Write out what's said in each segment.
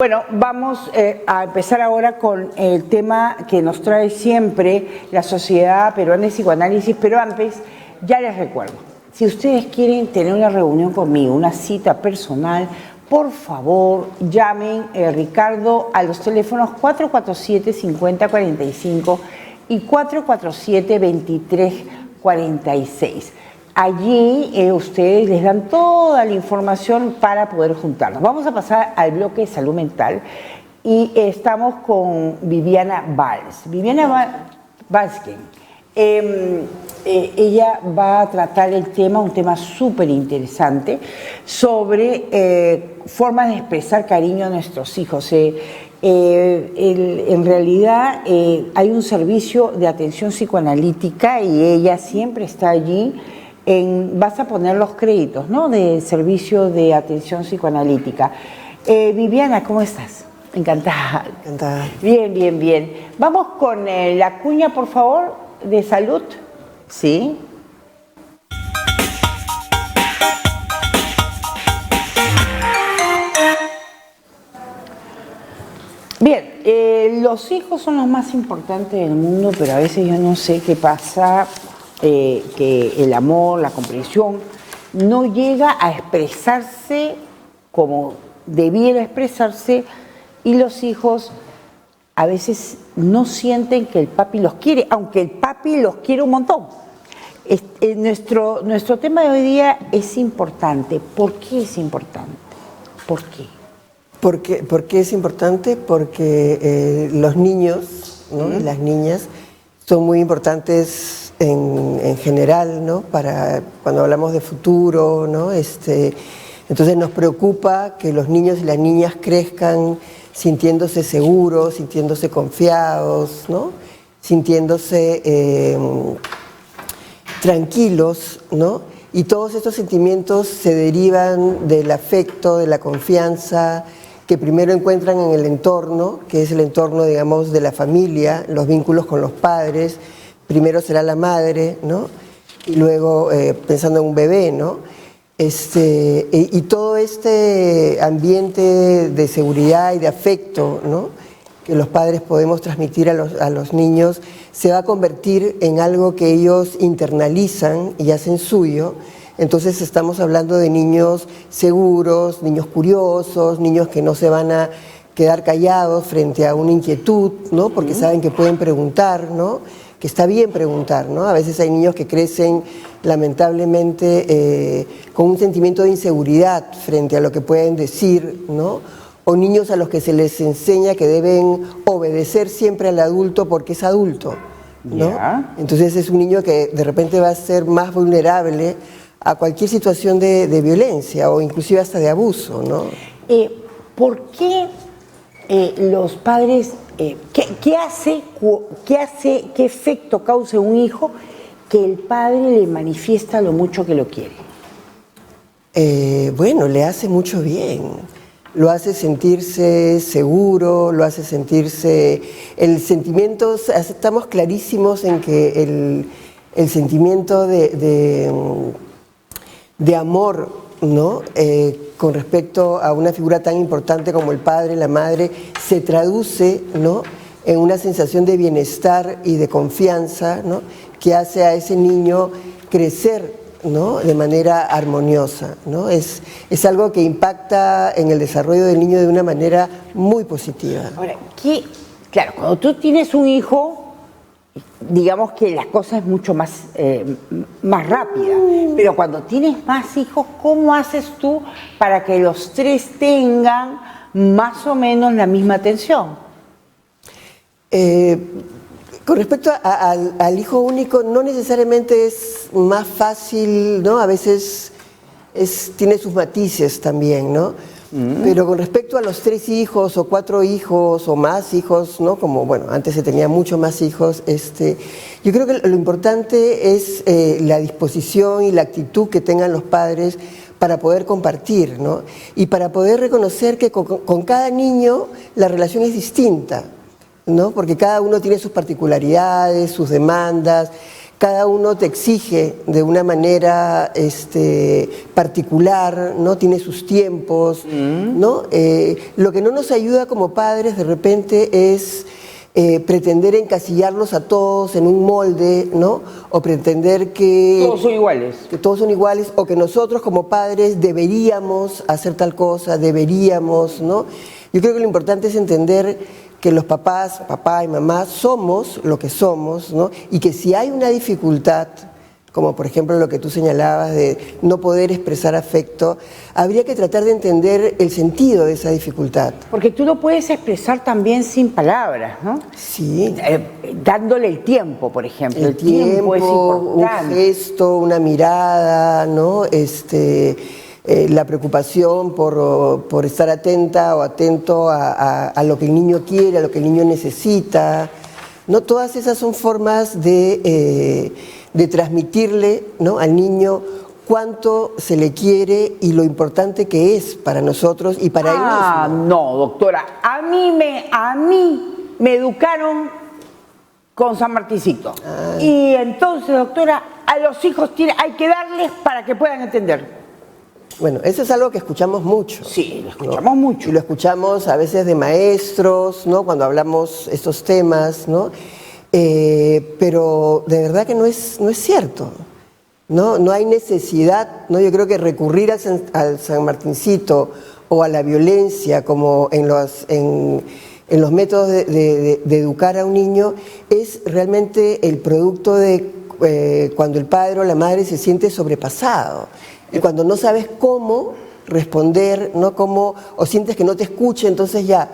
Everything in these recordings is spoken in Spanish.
Bueno, vamos a empezar ahora con el tema que nos trae siempre la Sociedad Peruana de Psicoanálisis, pero antes ya les recuerdo, si ustedes quieren tener una reunión conmigo, una cita personal, por favor llamen Ricardo a los teléfonos 447-5045 y 447-2346. Allí ustedes les dan toda la información para poder juntarnos. Vamos a pasar al bloque de salud mental y estamos con Viviana Valls. Viviana Valls, ella va a tratar un tema súper interesante sobre formas de expresar cariño a nuestros hijos. En realidad hay un servicio de atención psicoanalítica y ella siempre está allí. Vas a poner los créditos, ¿no?, del servicio de atención psicoanalítica. Viviana, ¿cómo estás? Encantada. Encantada. Bien, bien, bien. Vamos con la cuña, por favor, de salud. Sí. Bien, los hijos son los más importantes del mundo, pero a veces yo no sé qué pasa. Que el amor, la comprensión, no llega a expresarse como debiera expresarse y los hijos a veces no sienten que el papi los quiere, aunque el papi los quiere un montón. Nuestro tema de hoy día es importante. ¿Por qué es importante? ¿Por qué? ¿Por qué es importante? Porque los niños, ¿no?, y las niñas son muy importantes en general, ¿no?, para cuando hablamos de futuro, ¿no? Entonces nos preocupa que los niños y las niñas crezcan sintiéndose seguros, sintiéndose confiados, ¿no?, sintiéndose tranquilos, ¿no? Y todos estos sentimientos se derivan del afecto, de la confianza, que primero encuentran en el entorno, que es el entorno, digamos, de la familia, los vínculos con los padres. Primero será la madre, ¿no?, y luego pensando en un bebé, ¿no? Y todo este ambiente de seguridad y de afecto, ¿no?, que los padres podemos transmitir a los niños, se va a convertir en algo que ellos internalizan y hacen suyo. Entonces estamos hablando de niños seguros, niños curiosos, niños que no se van a quedar callados frente a una inquietud, ¿no?, porque saben que pueden preguntar, ¿no?, que está bien preguntar, ¿no? A veces hay niños que crecen lamentablemente con un sentimiento de inseguridad frente a lo que pueden decir, ¿no? O niños a los que se les enseña que deben obedecer siempre al adulto porque es adulto, ¿no? Yeah. Entonces es un niño que de repente va a ser más vulnerable a cualquier situación de violencia o inclusive hasta de abuso, ¿no? ¿Por qué los padres... ¿Qué efecto causa en un hijo que el padre le manifiesta lo mucho que lo quiere? Bueno, le hace mucho bien. Lo hace sentirse seguro, lo hace sentirse... El sentimiento, estamos clarísimos en que el sentimiento de amor, ¿no?, con respecto a una figura tan importante como el padre, la madre, se traduce, ¿no?, en una sensación de bienestar y de confianza, ¿no?, que hace a ese niño crecer, ¿no?, de manera armoniosa, ¿no? Es algo que impacta en el desarrollo del niño de una manera muy positiva. Ahora, claro, cuando tú tienes un hijo, digamos que la cosa es mucho más rápida, pero cuando tienes más hijos, ¿cómo haces tú para que los tres tengan más o menos la misma atención? Con respecto al hijo único, no necesariamente es más fácil, ¿no? A veces tiene sus matices también, ¿no? Pero con respecto a los 3 hijos o 4 hijos o más hijos, ¿no?, como, bueno, antes se tenía mucho más hijos, yo creo que lo importante es la disposición y la actitud que tengan los padres para poder compartir, ¿no?, y para poder reconocer que con cada niño la relación es distinta, ¿no?, porque cada uno tiene sus particularidades, sus demandas. cada uno te exige de una manera particular, ¿no? Tiene sus tiempos, ¿no? Lo que no nos ayuda como padres de repente es pretender encasillarlos a todos en un molde, ¿no? O pretender que todos son iguales. Que todos son iguales, o que nosotros como padres deberíamos hacer tal cosa, deberíamos, ¿no? Yo creo que lo importante es entender que los papás, papá y mamá, somos lo que somos, ¿no? Y que si hay una dificultad, como por ejemplo lo que tú señalabas de no poder expresar afecto, habría que tratar de entender el sentido de esa dificultad. Porque tú lo puedes expresar también sin palabras, ¿no? Sí. Dándole el tiempo, por ejemplo. El tiempo es importante. un gesto, una mirada, ¿no? La preocupación por estar atenta o atento a lo que el niño quiere, a lo que el niño necesita, ¿no? Todas esas son formas de transmitirle, ¿no? Al niño cuánto se le quiere y lo importante que es para nosotros y para él mismo. No, doctora, a mí me educaron con San Martincito. Y entonces, doctora, a los hijos hay que darles para que puedan entender. Bueno, eso es algo que escuchamos mucho. Sí, lo escuchamos mucho. Y lo escuchamos a veces de maestros, ¿no? Cuando hablamos estos temas, ¿no? Pero de verdad que no es cierto. No hay necesidad, ¿no? Yo creo que recurrir al San Martincito o a la violencia como en los métodos de educar a un niño es realmente el producto de cuando el padre o la madre se siente sobrepasado. Y cuando no sabes cómo responder, ¿no? O sientes que no te escucha, entonces ya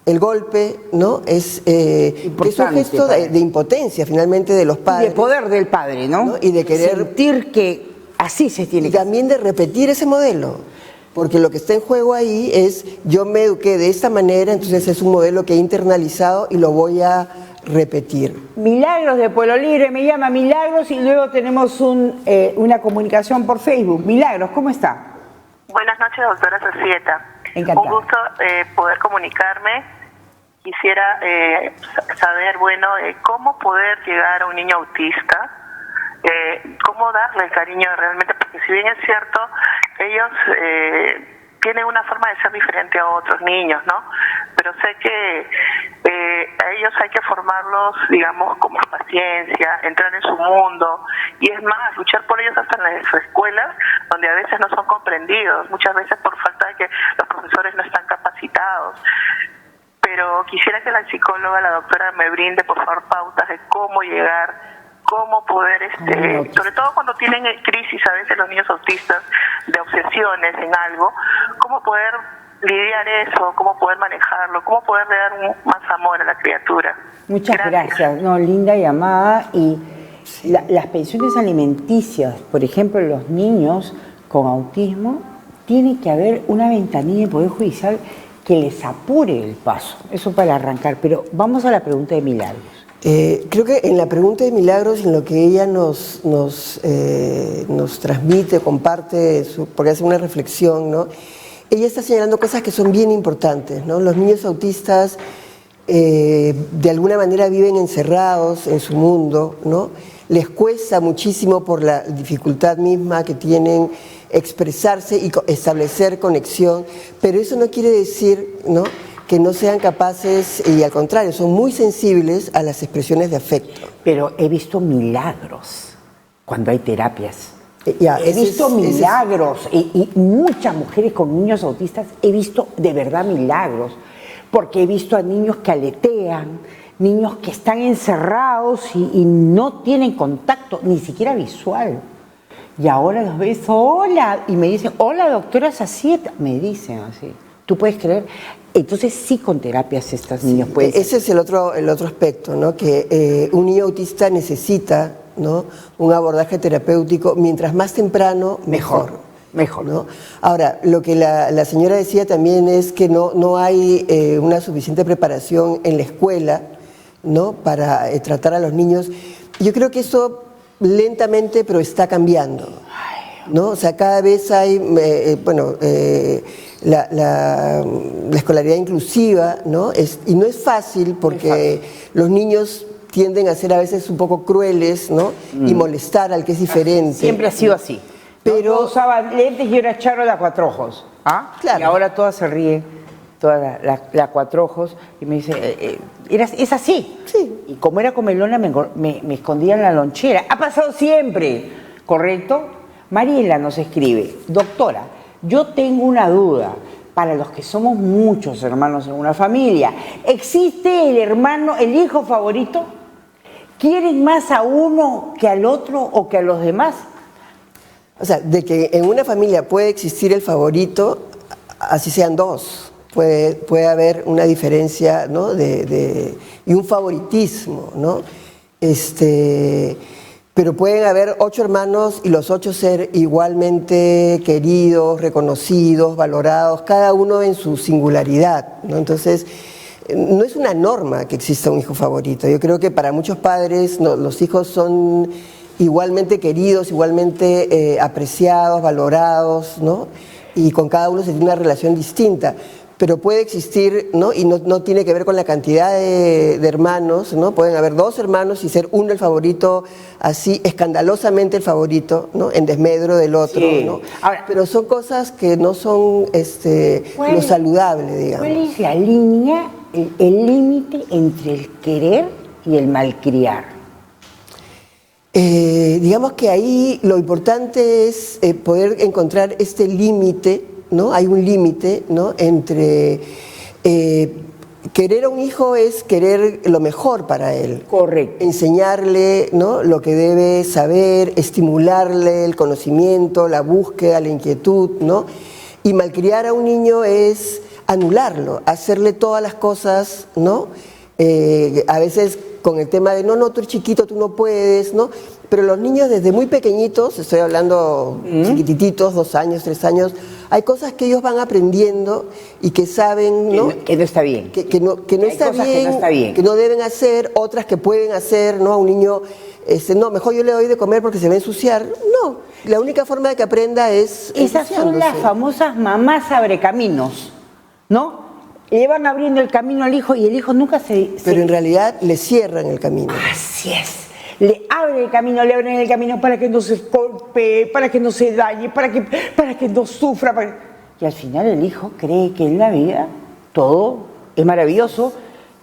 el golpe, ¿no? Es un gesto de impotencia finalmente de los padres. Y de poder del padre, ¿no? Y de querer sentir que así se tiene y que también de repetir ese modelo. Porque lo que está en juego ahí es, yo me eduqué de esta manera, entonces es un modelo que he internalizado y lo voy a repetir. Milagros de Pueblo Libre, me llama Milagros y luego tenemos una comunicación por Facebook. Milagros, ¿cómo está? Buenas noches, doctora Societa. Encantada. Un gusto poder comunicarme. Quisiera saber, cómo poder llegar a un niño autista, cómo darle el cariño realmente, porque si bien es cierto, ellos tienen una forma de ser diferente a otros niños, ¿no? Pero sé que a ellos hay que formarlos, digamos, con más paciencia, entrar en su mundo, y es más, luchar por ellos hasta en las escuelas, donde a veces no son comprendidos, muchas veces por falta de que los profesores no están capacitados. Pero quisiera que la psicóloga, la doctora, me brinde, por favor, pautas de cómo llegar, cómo poder, sobre todo cuando tienen crisis a veces los niños autistas de obsesiones en algo, cómo poder lidiar eso, cómo poder manejarlo, cómo poder dar más amor a la criatura. Muchas gracias. No, linda llamada. Y las pensiones alimenticias, por ejemplo, los niños con autismo, tiene que haber una ventanilla del Poder Judicial que les apure el paso. Eso para arrancar. Pero vamos a la pregunta de Milagros. Creo que en la pregunta de Milagros, en lo que ella nos transmite, comparte, porque hace una reflexión, ¿no? Ella está señalando cosas que son bien importantes, ¿no? Los niños autistas de alguna manera viven encerrados en su mundo, ¿no? Les cuesta muchísimo por la dificultad misma que tienen expresarse y establecer conexión, pero eso no quiere decir, ¿no?, que no sean capaces, y al contrario, son muy sensibles a las expresiones de afecto. Pero he visto milagros cuando hay terapias. He visto milagros y muchas mujeres con niños autistas, he visto de verdad milagros, porque he visto a niños que aletean, niños que están encerrados y no tienen contacto, ni siquiera visual. Y ahora los ves, hola, y me dicen, hola doctora Societa, me dicen así. ¿Tú puedes creer? Entonces sí, con terapias estos niños pueden... Ese es el otro aspecto, ¿no? Que un niño autista necesita, ¿no?, un abordaje terapéutico, mientras más temprano, mejor. ¿No? Ahora, lo que la señora decía también es que no hay una suficiente preparación en la escuela, ¿no?, para tratar a los niños. Yo creo que eso lentamente, pero está cambiando, ¿no? O sea, cada vez hay, la escolaridad inclusiva, ¿no? Y no es fácil porque los niños tienden a ser a veces un poco crueles, ¿no? Y molestar al que es diferente. Siempre ha sido así. Pero yo usaba lentes y yo era Charo de Cuatrojos. ¿Ah? Claro. Y ahora todas se ríen, toda la Cuatrojos, y me dice, es así. Sí. Y como era comelona, me escondía en la lonchera. Ha pasado siempre, ¿correcto? Mariela nos escribe, doctora, yo tengo una duda. Para los que somos muchos hermanos en una familia, ¿existe el hijo favorito? ¿Quieren más a uno que al otro o que a los demás? O sea, de que en una familia puede existir el favorito, así sean dos. Puede haber una diferencia, ¿no? Y un favoritismo, ¿no? Pero pueden haber 8 hermanos y los 8 ser igualmente queridos, reconocidos, valorados, cada uno en su singularidad, ¿no? Entonces, no es una norma que exista un hijo favorito. Yo creo que para muchos padres los hijos son igualmente queridos, igualmente apreciados, valorados, ¿no? Y con cada uno se tiene una relación distinta. Pero puede existir, ¿no? Y no tiene que ver con la cantidad de hermanos, ¿no? Pueden haber 2 hermanos y ser uno el favorito, así escandalosamente el favorito, ¿no? En desmedro del otro, sí. ¿no? Ahora, pero son cosas que no son lo saludable, digamos. ¿Cuál es la línea, el límite entre el querer y el malcriar? Digamos que ahí lo importante es poder encontrar este límite, ¿no? Hay un límite, ¿no? Entre querer a un hijo es querer lo mejor para él. Correcto. Enseñarle, ¿no? Lo que debe saber, estimularle el conocimiento, la búsqueda, la inquietud, ¿no? Y malcriar a un niño es anularlo, hacerle todas las cosas, ¿no? A veces con el tema de no, tú eres chiquito, tú no puedes, ¿no? Pero los niños desde muy pequeñitos, estoy hablando chiquititos, 2 años, 3 años, hay cosas que ellos van aprendiendo y que saben, ¿no? Que no está bien. Que no está bien, que no deben hacer, otras que pueden hacer, ¿no? A un niño, no, mejor yo le doy de comer porque se va a ensuciar. No, la única forma de que aprenda es esas son las famosas mamás abrecaminos, ¿no? Le van abriendo el camino al hijo y el hijo nunca Pero en realidad le cierran el camino. Así es. Le abren el camino para que no se golpee, para que no se dañe, para que no sufra. Y al final el hijo cree que en la vida todo es maravilloso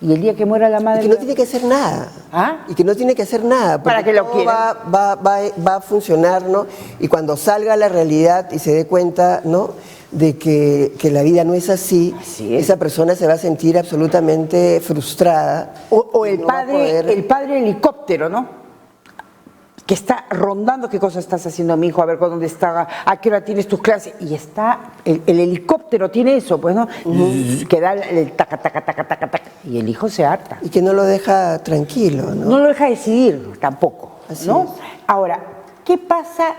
y el día que muera la madre... Y que no tiene que hacer nada. ¿Ah? Y que no tiene que hacer nada. Para que lo quiera. Va a funcionar, ¿no? Y cuando salga a la realidad y se dé cuenta, ¿no? De que la vida no es así, esa persona se va a sentir absolutamente frustrada. O el padre helicóptero, ¿no? Que está rondando qué cosa estás haciendo, mi hijo, a ver con dónde está, a qué hora tienes tus clases. Y está, el helicóptero tiene eso, pues, ¿no? Que da el taca, taca, taca, taca, taca. Y el hijo se harta. Y que no lo deja tranquilo, ¿no? No lo deja decidir tampoco, Así ¿no? es. Ahora, ¿qué pasa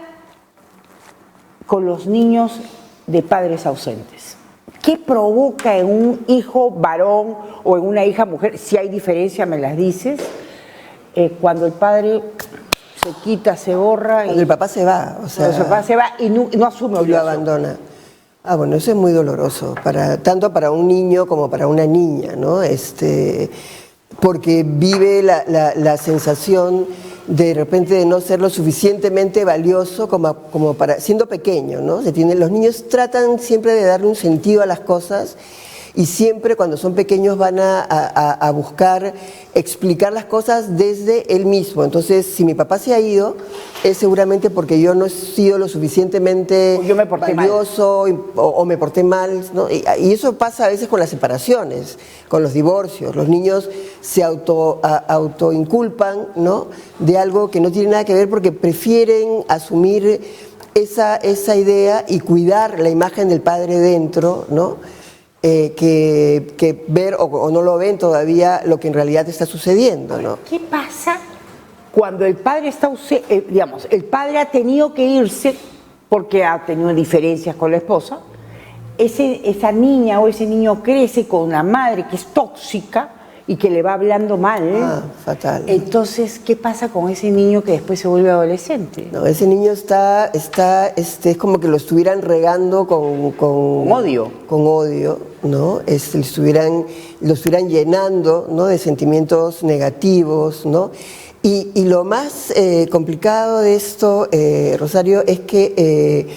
con los niños de padres ausentes? ¿Qué provoca en un hijo varón o en una hija mujer? Si hay diferencia, me las dices. Cuando el padre se quita, se borra. Cuando el papá se va, o sea... Cuando el papá se va y no asume y lo abandona. Bueno, eso es muy doloroso, tanto para un niño como para una niña, ¿no? Porque vive la sensación de repente de no ser lo suficientemente valioso como para, siendo pequeño, ¿no? Los niños tratan siempre de darle un sentido a las cosas y siempre cuando son pequeños van a buscar explicar las cosas desde él mismo. Entonces, si mi papá se ha ido, es seguramente porque yo no he sido lo suficienmente valioso o me porté mal, ¿no? Y eso pasa a veces con las separaciones, con los divorcios. Los niños se autoinculpan, ¿no? De algo que no tiene nada que ver porque prefieren asumir esa idea y cuidar la imagen del padre dentro, ¿no? Que ver o no lo ven todavía lo que en realidad está sucediendo, ¿no? ¿Qué pasa cuando el padre está digamos, el padre ha tenido que irse porque ha tenido diferencias con la esposa? Esa niña o ese niño crece con una madre que es tóxica y que le va hablando mal. Fatal. Entonces, ¿qué pasa con ese niño que después se vuelve adolescente? No, ese niño es como que lo estuvieran regando con odio. Con odio. ¿no? Lo estuvieran llenando, ¿no? De sentimientos negativos, ¿no? Y lo más complicado de esto, Rosario, es que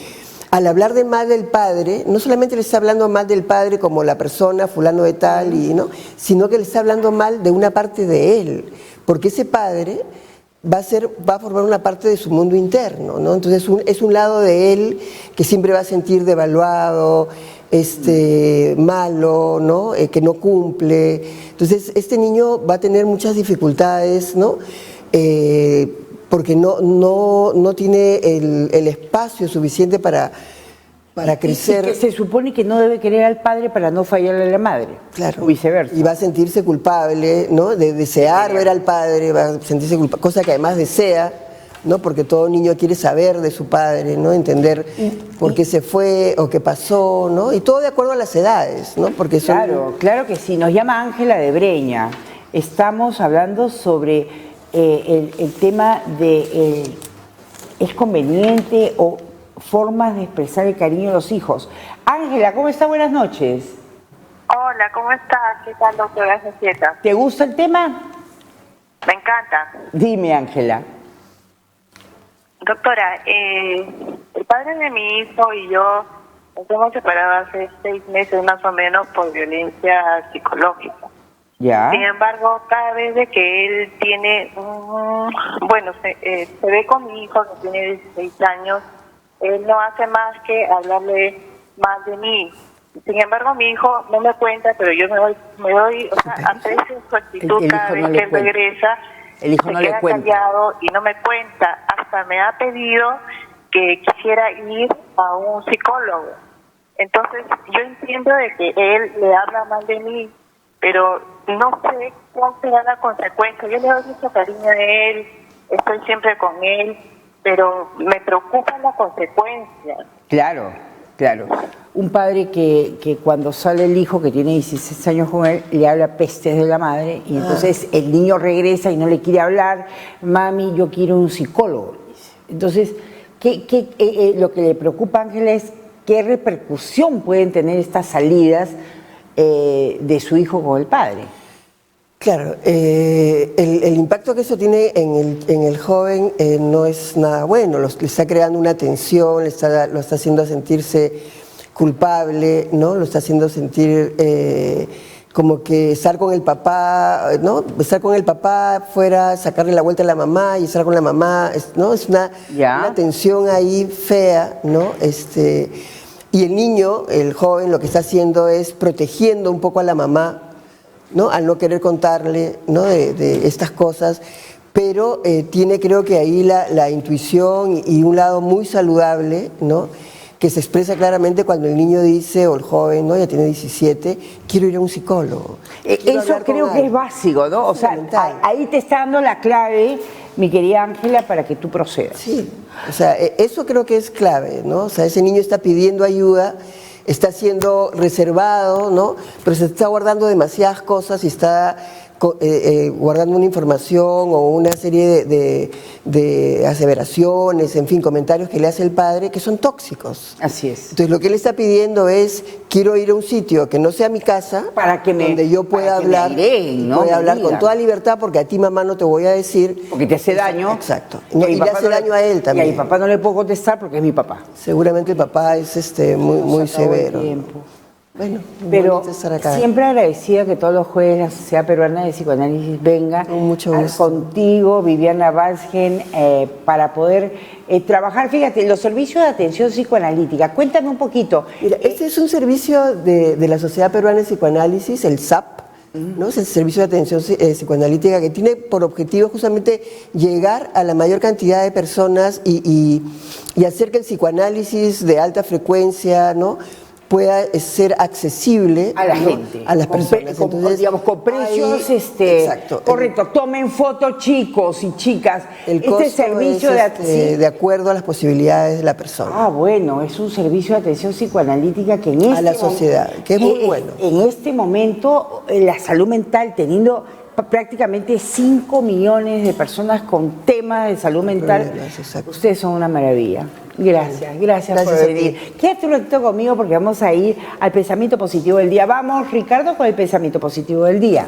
al hablar de mal del padre, no solamente le está hablando mal del padre como la persona, fulano de tal, ¿no? Sino que le está hablando mal de una parte de él, porque ese padre va a formar una parte de su mundo interno, ¿no? Entonces es un lado de él que siempre va a sentir devaluado, malo, ¿no? Que no cumple. Entonces este niño va a tener muchas dificultades, ¿no? Porque no tiene el espacio suficiente para crecer. Y que se supone que no debe querer al padre para no fallarle a la madre. Claro. O viceversa. Y va a sentirse culpable, ¿no? De desear ver al padre, va a sentirse culpable, cosa que además desea, ¿no? Porque todo niño quiere saber de su padre, ¿no? Entender por qué se fue o qué pasó, ¿no? Y todo de acuerdo a las edades, ¿no? Porque Claro que sí. Nos llama Ángela de Breña. Estamos hablando sobre el tema de ¿es conveniente o formas de expresar el cariño de los hijos? Ángela, ¿cómo está? Buenas noches. Hola, ¿cómo estás? ¿Qué tal, doctora Cecieta? ¿Te gusta el tema? Me encanta. Dime, Ángela. Doctora, el padre de mi hijo y yo nos hemos separado hace 6 meses más o menos por violencia psicológica. Ya. Sin embargo, cada vez de que él tiene, se ve con mi hijo que tiene 16 años, él no hace más que hablarle más de mí. Sin embargo, mi hijo no me cuenta, pero yo me doy aprecio su actitud cada vez que él regresa. El hijo se no queda le cuenta. callado y no me cuenta. Hasta me ha pedido que quisiera ir a un psicólogo. Entonces, yo entiendo de que él le habla mal de mí, pero no sé cuál será la consecuencia. Yo le doy mucho cariño a él, estoy siempre con él, pero me preocupa la consecuencia. Claro. Un padre que cuando sale el hijo que tiene 16 años con él, le habla pestes de la madre y entonces el niño regresa y no le quiere hablar. Mami, yo quiero un psicólogo. Entonces, lo que le preocupa a Ángela es qué repercusión pueden tener estas salidas de su hijo con el padre. Claro, el impacto que eso tiene en el joven no es nada bueno, le está creando una tensión, lo está haciendo sentirse culpable, ¿no? Lo está haciendo sentir como que estar con el papá, ¿no? Estar con el papá fuera, sacarle la vuelta a la mamá y estar con la mamá, ¿no? Es una tensión ahí fea, ¿no? Y el niño, el joven, lo que está haciendo es protegiendo un poco a la mamá, ¿no? Al no querer contarle, ¿no? de estas cosas, pero tiene, creo que ahí la intuición y un lado muy saludable, ¿no? Que se expresa claramente cuando el niño dice, o el joven, ¿no? Ya tiene 17, quiero ir a un psicólogo. Eso creo que es básico, ¿no? O sea, ahí te está dando la clave, mi querida Ángela, para que tú procedas. Sí, o sea, eso creo que es clave, ¿no? O sea, ese niño está pidiendo ayuda, está siendo reservado, ¿no? Pero se está guardando demasiadas cosas y está guardando una información o una serie de aseveraciones, en fin, comentarios que le hace el padre que son tóxicos. Así es. Entonces lo que él está pidiendo es, quiero ir a un sitio que no sea mi casa, donde yo pueda hablar, pueda hablar con toda libertad, porque a ti, mamá, no te voy a decir. Porque te hace daño. Exacto. Y le hace daño a él también. Y a mi papá no le puedo contestar porque es mi papá. Seguramente el papá es muy severo. Bueno, pero siempre agradecida que todos los jueves la Sociedad Peruana de Psicoanálisis venga contigo, Viviana Balsgen, para poder trabajar. Fíjate, los servicios de atención psicoanalítica. Cuéntame un poquito. Mira, este es un servicio de la Sociedad Peruana de Psicoanálisis, el SAP, ¿no? Es el servicio de atención psicoanalítica que tiene por objetivo justamente llegar a la mayor cantidad de personas y hacer que el psicoanálisis de alta frecuencia, ¿no? Pueda ser accesible a la gente, a las personas. Entonces, digamos, con precios, exacto, correcto, tomen fotos chicos y chicas. El costo servicio es de acuerdo a las posibilidades de la persona. Ah, bueno, es un servicio de atención psicoanalítica que en a la sociedad, que es muy bueno. En este momento, la salud mental, teniendo prácticamente 5 millones de personas con temas de salud mental. Ustedes son una maravilla. Gracias por venir. Quédate un ratito conmigo porque vamos a ir al pensamiento positivo del día. Vamos, Ricardo, con el pensamiento positivo del día.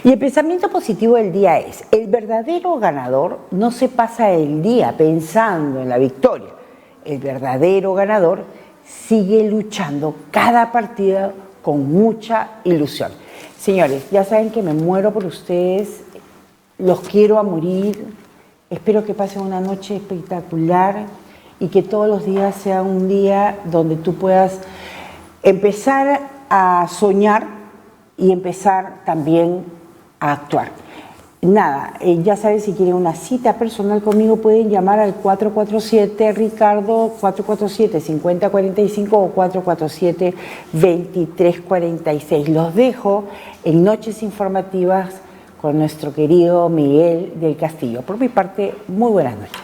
Y el pensamiento positivo del día es: el verdadero ganador no se pasa el día pensando en la victoria. El verdadero ganador sigue luchando cada partida con mucha ilusión. Señores, ya saben que me muero por ustedes, los quiero a morir, espero que pasen una noche espectacular y que todos los días sea un día donde tú puedas empezar a soñar y empezar también a actuar. Nada, ya saben, si quieren una cita personal conmigo pueden llamar al 447 Ricardo, 447-5045 o 447-2346. Los dejo en Noches Informativas con nuestro querido Miguel del Castillo. Por mi parte, muy buenas noches.